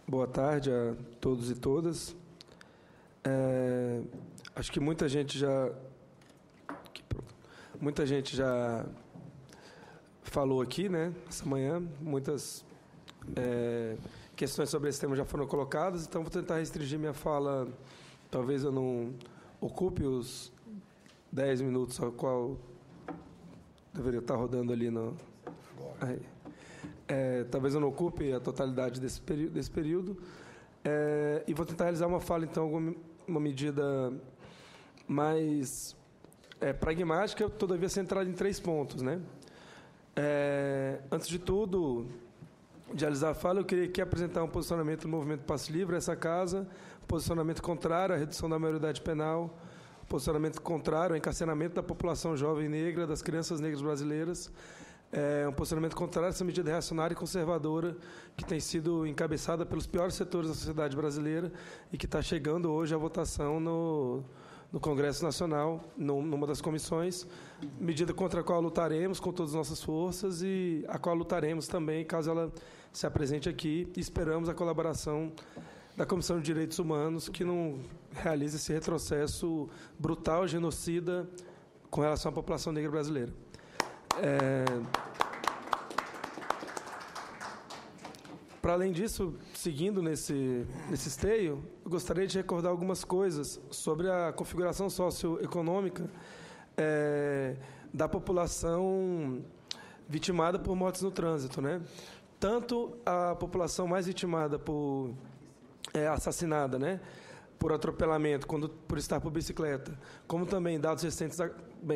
Boa tarde a todos e todas. Acho que muita gente já falou aqui, né, essa manhã. Muitas questões sobre esse tema já foram colocadas, então vou tentar restringir minha fala. Talvez eu não ocupe os 10 minutos ao qual deveria estar rodando ali no... Aí. Talvez eu não ocupe a totalidade desse período, e vou tentar realizar uma fala, então, uma medida mais pragmática, todavia centrada em 3 pontos, né? Antes de tudo, de realizar a fala, eu queria aqui apresentar um posicionamento do Movimento Passe Livre, essa casa, posicionamento contrário à redução da maioridade penal, posicionamento contrário ao encarceramento da população jovem negra, das crianças negras brasileiras, um posicionamento contrário a essa medida reacionária e conservadora que tem sido encabeçada pelos piores setores da sociedade brasileira e que está chegando hoje à votação no Congresso Nacional, numa das comissões, medida contra a qual lutaremos com todas as nossas forças e a qual lutaremos também, caso ela se apresente aqui, e esperamos a colaboração da Comissão de Direitos Humanos, que não realize esse retrocesso brutal, genocida, com relação à população negra brasileira. Para além disso, seguindo nesse esteio, eu gostaria de recordar algumas coisas sobre a configuração socioeconômica da população vitimada por mortes no trânsito, né? Tanto a população mais vitimada por assassinada, né, por atropelamento, por estar por bicicleta, como também dados recentes,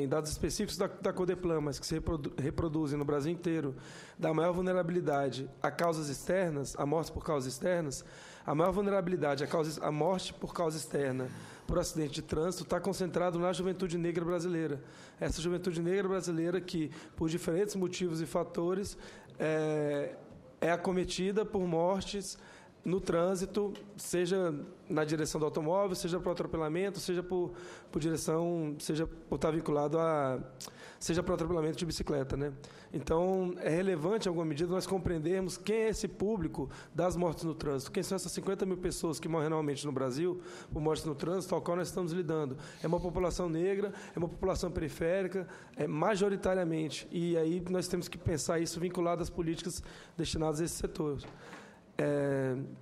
dados específicos da Codeplan, mas que se reproduzem no Brasil inteiro, da maior vulnerabilidade a causas externas, a morte por causas externas, a maior vulnerabilidade a morte por causa externa, por acidente de trânsito, está concentrado na juventude negra brasileira. Essa juventude negra brasileira que, por diferentes motivos e fatores, é acometida por mortes no trânsito, seja na direção do automóvel, seja por atropelamento, seja por direção, seja por estar vinculado seja por atropelamento de bicicleta, né? Então, é relevante, em alguma medida, nós compreendermos quem é esse público das mortes no trânsito, quem são essas 50 mil pessoas que morrem anualmente no Brasil por mortes no trânsito, ao qual nós estamos lidando. É uma população negra, é uma população periférica, majoritariamente, e aí nós temos que pensar isso vinculado às políticas destinadas a esse setor.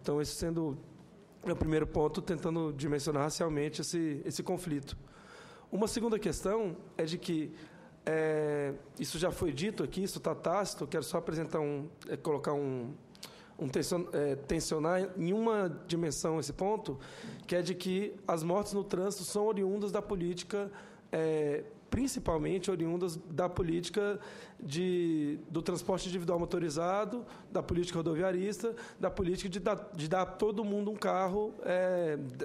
Então, esse sendo o primeiro ponto, tentando dimensionar racialmente esse conflito. Uma segunda questão é de que, isso já foi dito aqui, isso está tácito, quero só apresentar colocar tensionar em uma dimensão esse ponto, que é de que as mortes no trânsito são oriundas da política, principalmente oriundas da política do transporte individual motorizado, da política rodoviarista, da política de dar a todo mundo um carro,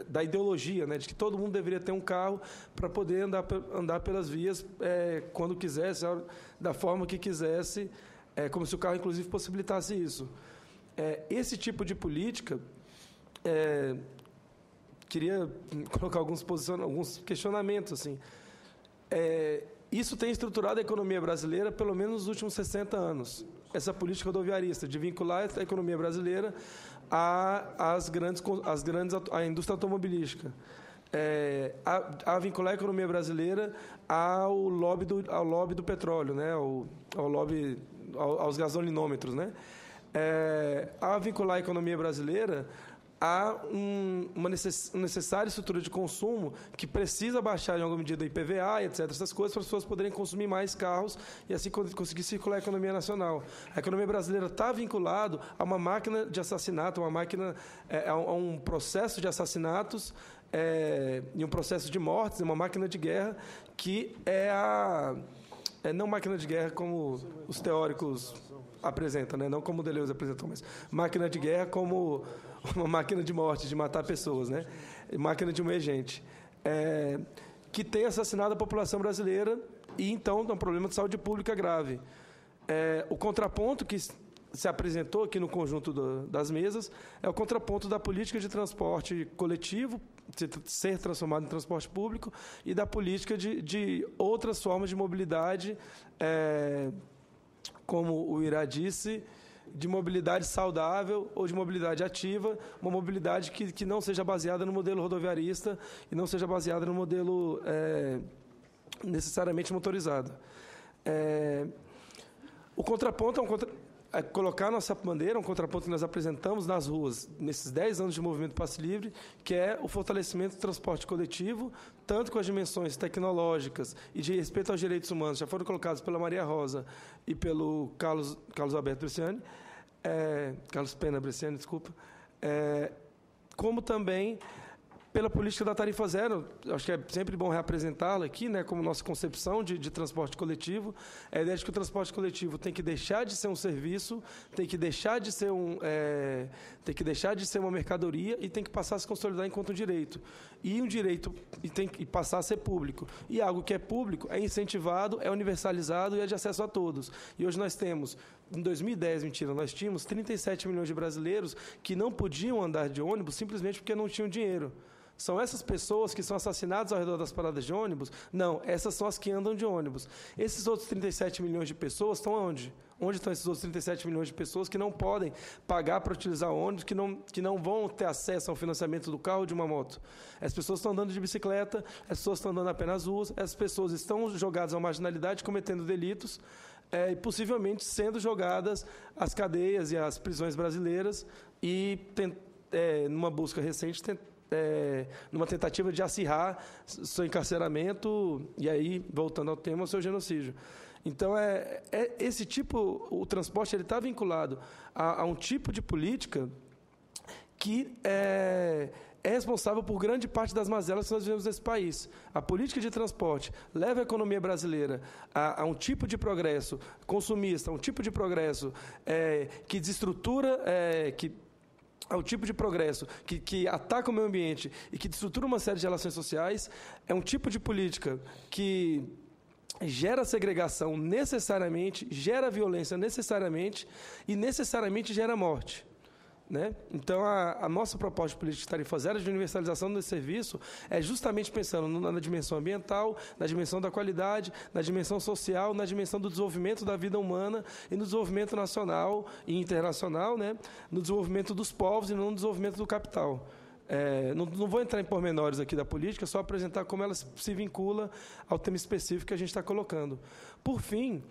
da ideologia, né, de que todo mundo deveria ter um carro para poder andar pelas vias quando quisesse, da forma que quisesse, como se o carro, inclusive, possibilitasse isso. Esse tipo de política, queria colocar alguns questionamentos, assim. Isso tem estruturado a economia brasileira pelo menos nos últimos 60 anos. Essa política rodoviarista de vincular a economia brasileira à indústria automobilística. A vincular a economia brasileira ao lobby do petróleo, né? Aos gasolinômetros, né? A vincular a economia brasileira há uma necessária estrutura de consumo que precisa baixar, em alguma medida, o IPVA, etc., essas coisas, para as pessoas poderem consumir mais carros e assim conseguir circular a economia nacional. A economia brasileira está vinculada a uma máquina de assassinato, a um processo de assassinatos e um processo de mortes, uma máquina de guerra que não máquina de guerra como os teóricos apresentam, né? Não como o Deleuze apresentou, mas máquina de guerra como uma máquina de morte, de matar pessoas, né? Máquina de um agente, que tem assassinado a população brasileira e, então, é um problema de saúde pública grave. O contraponto que se apresentou aqui no conjunto das mesas é o contraponto da política de transporte coletivo, ser transformado em transporte público, e da política de outras formas de mobilidade, como o Irá disse, de mobilidade saudável ou de mobilidade ativa, uma mobilidade que não seja baseada no modelo rodoviarista e não seja baseada no modelo necessariamente motorizado. O contraponto é colocar nossa bandeira, um contraponto que nós apresentamos nas ruas nesses 10 anos de movimento Passe Livre, que é o fortalecimento do transporte coletivo, tanto com as dimensões tecnológicas e de respeito aos direitos humanos, já foram colocados pela Maria Rosa e pelo Carlos Alberto Bresciani, Carlos Pena Bresciani, desculpa, como também pela política da tarifa zero. Acho que é sempre bom reapresentá-la aqui, né, como nossa concepção de transporte coletivo. A ideia de que o transporte coletivo tem que deixar de ser um serviço, tem que deixar de ser uma mercadoria e tem que passar a se consolidar enquanto um direito. E um direito tem que passar a ser público. E algo que é público é incentivado, é universalizado e é de acesso a todos. E hoje nós temos, em 2010, nós tínhamos 37 milhões de brasileiros que não podiam andar de ônibus simplesmente porque não tinham dinheiro. São essas pessoas que são assassinadas ao redor das paradas de ônibus? Não, essas são as que andam de ônibus. Esses outros 37 milhões de pessoas estão onde? Onde estão esses outros 37 milhões de pessoas que não podem pagar para utilizar o ônibus, que não vão ter acesso ao financiamento do carro ou de uma moto? As pessoas estão andando de bicicleta, as pessoas estão andando apenas ruas, as pessoas estão jogadas à marginalidade, cometendo delitos, e possivelmente sendo jogadas às cadeias e às prisões brasileiras e, numa busca recente, numa tentativa de acirrar seu encarceramento e aí, voltando ao tema, o seu genocídio. Então, esse tipo, o transporte está vinculado a um tipo de política que é responsável por grande parte das mazelas que nós vivemos nesse país. A política de transporte leva a economia brasileira a um tipo de progresso consumista, um tipo de progresso que desestrutura, ao tipo de progresso que ataca o meio ambiente e que destrutura uma série de relações sociais, é um tipo de política que gera segregação necessariamente, gera violência necessariamente e necessariamente gera morte. Né? Então, a nossa proposta de política de tarifa zero de universalização desse serviço é justamente pensando na dimensão ambiental, na dimensão da qualidade, na dimensão social, na dimensão do desenvolvimento da vida humana e no desenvolvimento nacional e internacional, né? No desenvolvimento dos povos e não no desenvolvimento do capital. Não vou entrar em pormenores aqui da política, só apresentar como ela se vincula ao tema específico que a gente está colocando. Por fim,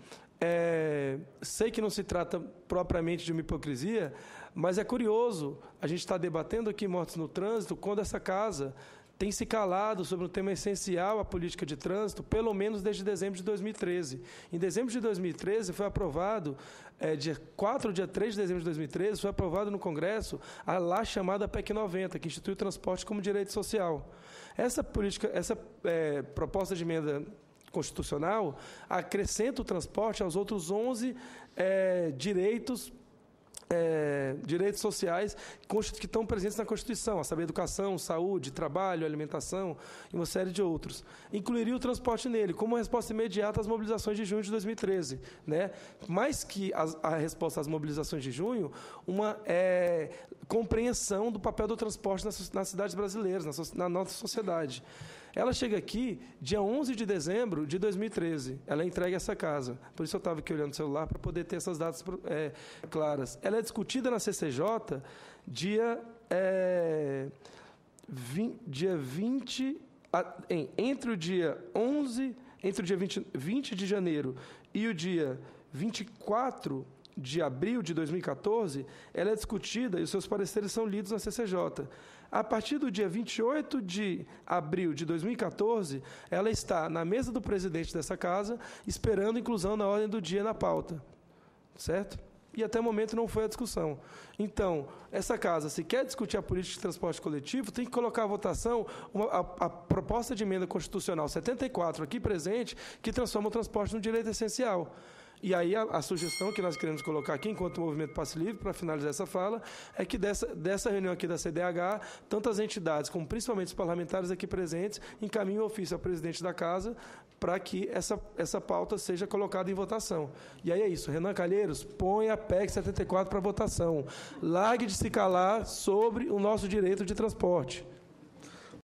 sei que não se trata propriamente de uma hipocrisia, mas é curioso a gente estar debatendo aqui mortes no trânsito quando essa casa tem se calado sobre um tema essencial à política de trânsito, pelo menos desde dezembro de 2013. Em dezembro de 2013 foi aprovado, dia 4 ou dia 3 de dezembro de 2013, foi aprovado no Congresso a lá chamada PEC 90, que institui o transporte como direito social. Essa proposta de emenda constitucional acrescenta o transporte aos outros 11 direitos sociais que estão presentes na Constituição, a saber, educação, saúde, trabalho, alimentação e uma série de outros. Incluiria o transporte nele, como resposta imediata às mobilizações de junho de 2013. Né? Mais que a resposta às mobilizações de junho, uma compreensão do papel do transporte nas cidades brasileiras, na nossa sociedade. Ela chega aqui dia 11 de dezembro de 2013. Ela entrega essa casa. Por isso eu estava aqui olhando o celular para poder ter essas datas claras. Ela é discutida na CCJ entre o dia 20 de janeiro e o dia 24 de abril de 2014, ela é discutida e os seus pareceres são lidos na CCJ. A partir do dia 28 de abril de 2014, ela está na mesa do presidente dessa casa, esperando inclusão na ordem do dia na pauta. Certo? E até o momento não foi a discussão. Então, essa casa, se quer discutir a política de transporte coletivo, tem que colocar à votação a proposta de emenda constitucional 74 aqui presente, que transforma o transporte num direito essencial. E aí a sugestão que nós queremos colocar aqui, enquanto movimento Passe Livre, para finalizar essa fala, é que dessa reunião aqui da CDH, tantas entidades, como principalmente os parlamentares aqui presentes, encaminhem o ofício ao presidente da Casa para que essa pauta seja colocada em votação. E aí é isso. Renan Calheiros, põe a PEC 74 para votação. Largue de se calar sobre o nosso direito de transporte.